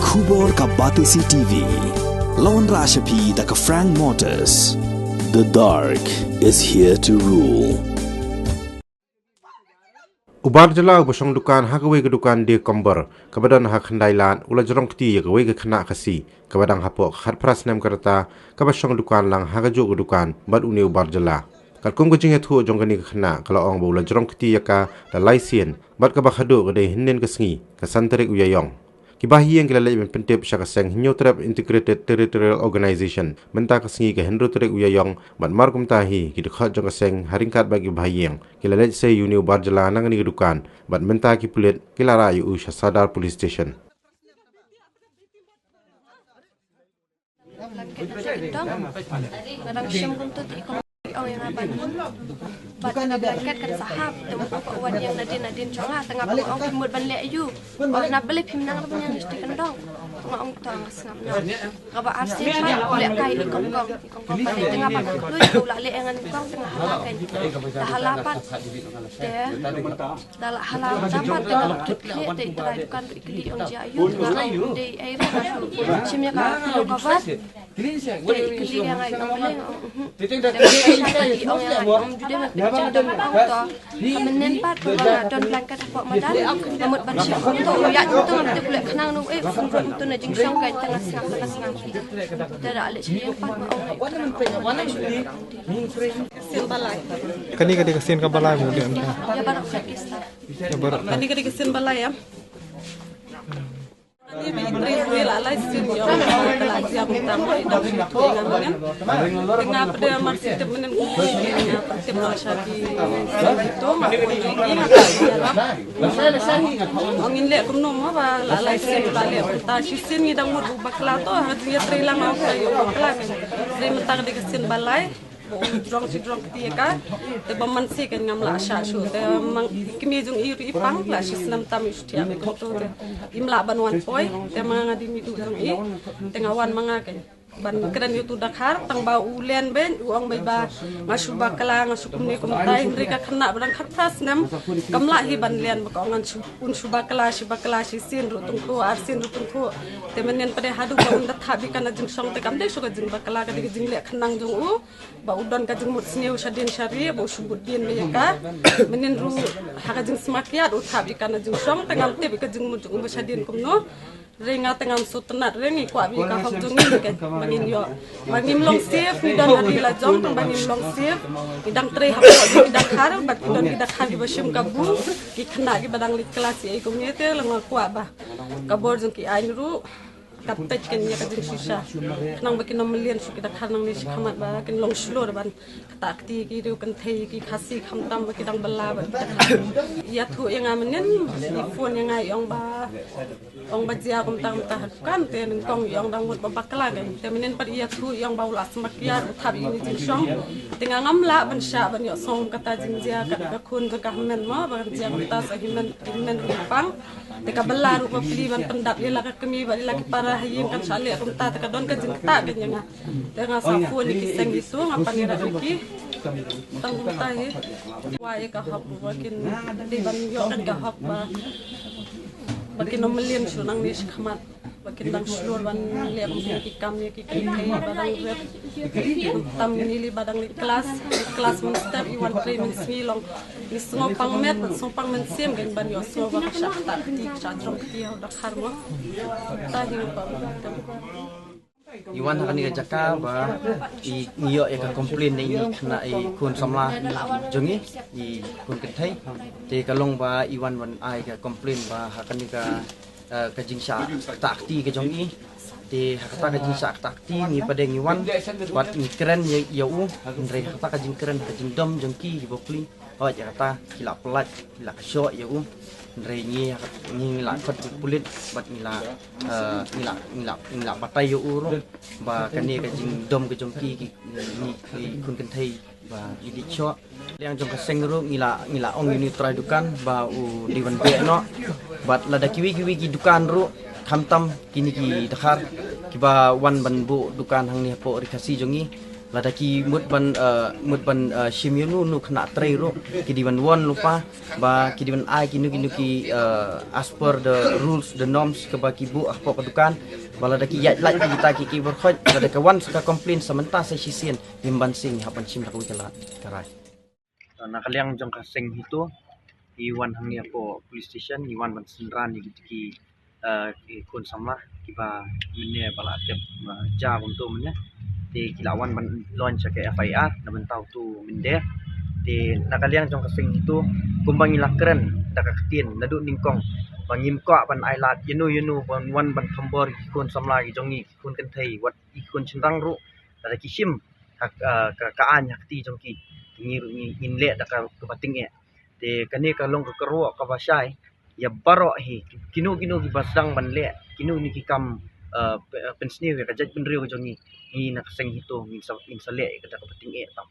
Khubor ka Batisi TV. Lawan Rashapi da ka Frank Motors. The dark is here to rule. Ubar jala bosong dukan hagawe ke dukan di komber kebadan hak handailan ula jorong keti ya gawe ke kena kasi kebadang hapok har pras nem kereta kabasong dukan lang hagajo ke dukan bad uni ubar jala kalkum ke jinget hu jong kani ke kena kalau ong ula jorong keti ya ka da laisien bad ka bakhado ke dei hinnen ke sengi ke santerik uyayong kibahi yang kelalai pentip syaka seng hinyo trap integrated territorial organization menta ke sengi ke hendro terik uyayong bad markum tahi ki dekhat jong ke seng haringkat bagi bahiyang kelalai se uni ubar jala nang ni kedukan bad menta ki pulit kilara yu sadar police station Kadang syam kuntut ikon orang yang abang bukan blanket kan sahab tengah wan yang nadin chonga tengah orang kimut ban le yu orang nak beli pimnang tu yang mesti kendong tengah orang tang sengam na kaba arsi pa le kai ikon pada tengah pak tu ula le engan kong tengah halakan dah halapan dah halapan dapat tengah tukle dei trai dukan ikli on jayu tengah dei air simnya ka kabat ikli yang ai ngambileng tadi orang yang jude macam don auto menen pat don blanket apa madan namut bansi to ya to ngamte pula kenang nu tu na jingsong kai tengah sengam tidak ale sini pat simbalai kani kesin ka balai mo dian ya baru Pakistan ya baru kani kesin balai ya ini beritri lalai sini yang pelajar pertama itu dengan pada masih temenan dengan tim masyarakat itu angin lek kumno apa lalai sini lalai pertasi sini dah mur bakla to hadiah trilang mau kayu bakla saya mentang di kesin balai drong ketika te bamansi kan ngamla asya shu te mang kimi jung iri ipang la shis nam tam istia ko to imla banwan poi te manga di mi tu jung i te ngawan manga kan ban kedan yutu dakhar tang ba ulen ben uang bai ba ngasuba kala ngasukum ni kum tai mereka kena barang khatas nam kamla hi ban lian ba kongan suba kala si sin ru tung ko arsin ru tung ko te menen pade hadu ba unda thabi kana jung song te kam de suka jung ba kala ka de jing le khanang jung u ba udon ka jung mut sneu shadin shari ba subut din me ka menen ru haga jung smakiat u thabi kana jung song te ngam te ka jung mut jung ba shadin kum no renga tengam sutenat rengi kwa bi ka hok jung ni kan bangin yo bangin long sif ni dan adila jong tang bangin long sif idang tre hak di dakhar bat don di dakhar di basim kabu ki khna ki badang lit kelas ai kum ni te lang kwa ba kabor jung ki ai ru kaptet kan ya ka jing sisa nang bakin nomlian su kita khanang ni sikhamat ba kin long slor ban takti ki ru kan thei ki khasi khamtam ba kidang balla ba ya thu yang amanen ni phone yang ai ong ba ong bajia kum tang ta kan te ning kong yong dang mut babakla kan te menen par iya thu yong baula smakia thabi ni jing song tinga ngamla ban sha ban yo song kata jing jia ka khun ka men ma ban jia ta sa himen rupang te ka balla ru pli ban pendap lila ka kemi ba lila ki para hayim kan sale kum ta ka don ka jing ta kan yang te nga sa phone ni kiseng isu ngapa ni ra ki tang ta he wa ka hak ba kin di ban yo kan ka hak ba bakin nomelian sunang ni sikhamat bakin dang slur ban liam ki kam ni ki kai badang rep tam nili badang ni kelas monster iwan training ngilong ni songpang met songpang men sim gen ban yo so ba sha ta ti cha trong ti ho da kharmo ta hi pa Iwan akan diajak ba i niyo ya ka komplain ni na i kun samla jongi i kun kethai te kalong ba Iwan wan ai ka komplain ba hakan ni ka jingsha takti ka jongi te hakata ka jingsha takti ni padeng Iwan wat ni keren ya u ndre hakata ka jing keren ka jing dom jongki hi bopli ho ya kata kila pelat kila syo ya u ndre ni la kot pulit bat ni la batai yo uro ba kani ka jing dom ka jongki ki ni kun kan thai ba yidi cho liang jong ka seng ro ni la ong ni try dukan ba u diwan be no bat lada kiwi ki dukan ro khamtam kini ki dakhar ki ba wan ban bu dukan hang ni po rikasi jongi ladaki mut ban shimyunu nu kena tray ro kidi ban won lupa ba kidi ban ai kinu ki as per the rules the norms ke baki bu apa kedukan bala daki yat lak kita ki berkhoj pada kawan suka komplain sementara saya sisien himban sing hapan sim dak wikelat karai na kaliang jong kaseng itu iwan hangnya po police station iwan ban sendran ki kun sama kiba mene bala tep ja untuk mene di kilawan ban launch ke FIR na bentau tu mende di nakaliang jong kasing itu kumbangi lakren dak ketin naduk ningkong bangim ko ban ailat yenu ban wan ban thambor kun samla gi jongi kun kan thei wat ikun chinrang ru da kisim ka an yakti jongki ni inle dak ka bating e te kani ka long ka ro ka basai ya baro hi kinu gi basang ban le kinu ni ki kam pensni we ka jaj ben riu jongi ni nak seng hito min sale ka dak bating e tam